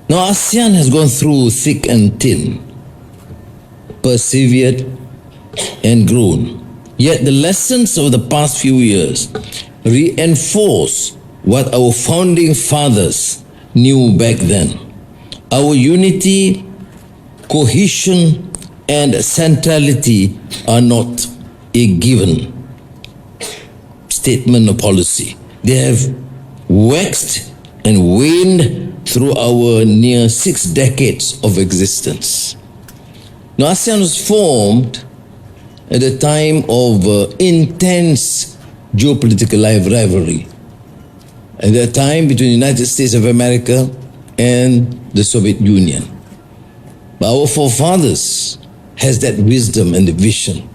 Now ASEAN has gone through thick and thin, persevered and grown. Yet the lessons of the past few years reinforce what our founding fathers knew back then. Our unity, cohesion and centrality are not a given statement of policy. They have waxed and waned through our near 6 decades of existence. Now, ASEAN was formed at a time of intense geopolitical rivalry. At that time between the United States of America and the Soviet Union. But our forefathers has that wisdom and the vision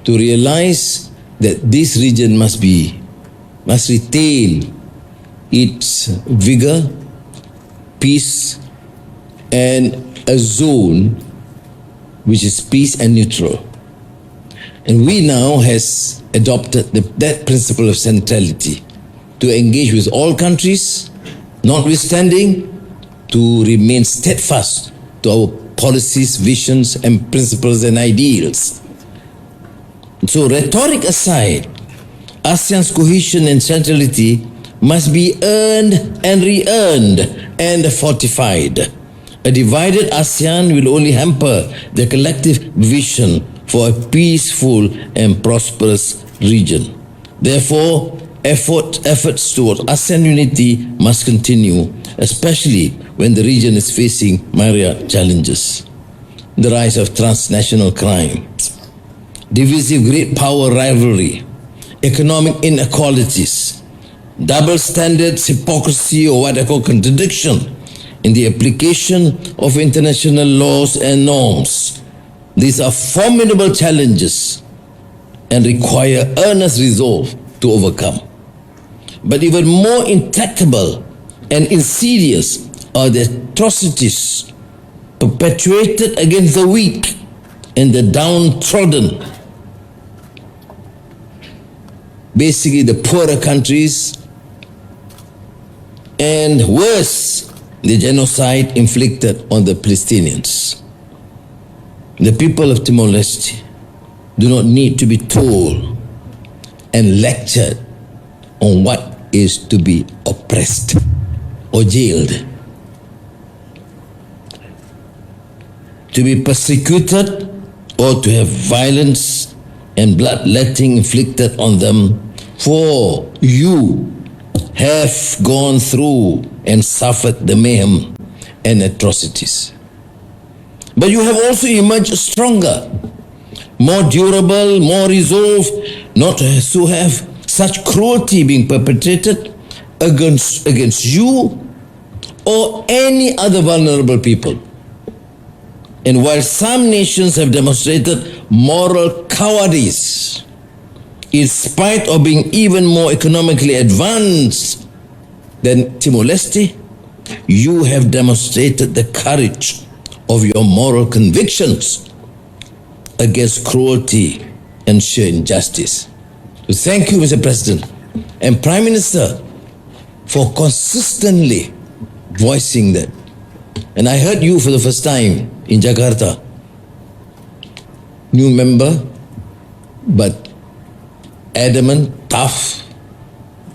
to realize that this region must retain its vigor, peace, and a zone which is peace and neutral. And we now has adopted that principle of centrality to engage with all countries, notwithstanding, to remain steadfast to our policies, visions, and principles and ideals. So, rhetoric aside, ASEAN's cohesion and centrality must be earned and re-earned and fortified. A divided ASEAN will only hamper the collective vision for a peaceful and prosperous region. Therefore, efforts towards ASEAN unity must continue, especially when the region is facing myriad challenges. The rise of transnational crime, divisive great power rivalry, economic inequalities, double standards, hypocrisy, or what I call contradiction in the application of international laws and norms. These are formidable challenges and require earnest resolve to overcome. But even more intractable and insidious are the atrocities perpetuated against the weak and the downtrodden. Basically, the poorer countries, and worse, the genocide inflicted on the Palestinians. The people of Timor-Leste do not need to be told and lectured on what is to be oppressed or jailed, to be persecuted, or to have violence and bloodletting inflicted on them, for you have gone through and suffered the mayhem and atrocities. But you have also emerged stronger, more durable, more resolved, not to have such cruelty being perpetrated against you or any other vulnerable people. And while some nations have demonstrated moral cowardice, in spite of being even more economically advanced than Timor-Leste, you have demonstrated the courage of your moral convictions against cruelty and sheer injustice. So thank you, Mr. President and Prime Minister, for consistently voicing that. And I heard you for the first time in Jakarta. New member, but adamant, tough,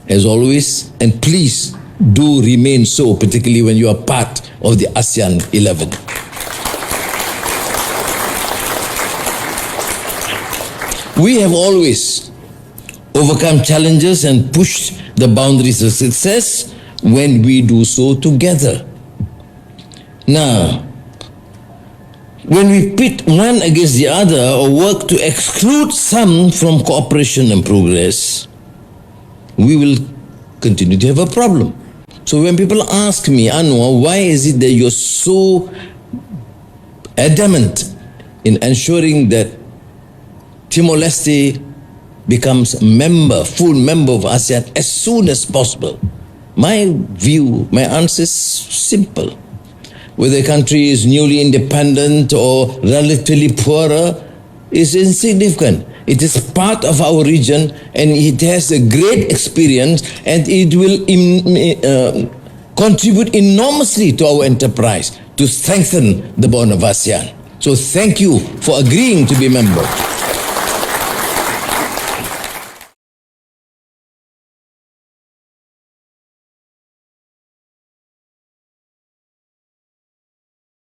as always, and please do remain so, particularly when you are part of the ASEAN 11. We have always overcome challenges and pushed the boundaries of success when we do so together. Now, when we pit one against the other or work to exclude some from cooperation and progress, we will continue to have a problem. So when people ask me, Anwar, why is it that you're so adamant in ensuring that Timor-Leste becomes full member of ASEAN as soon as possible? My view, my answer is simple. Whether a country is newly independent or relatively poorer is insignificant. It is part of our region and it has a great experience, and it will contribute enormously to our enterprise to strengthen the bond of ASEAN. So thank you for agreeing to be a member.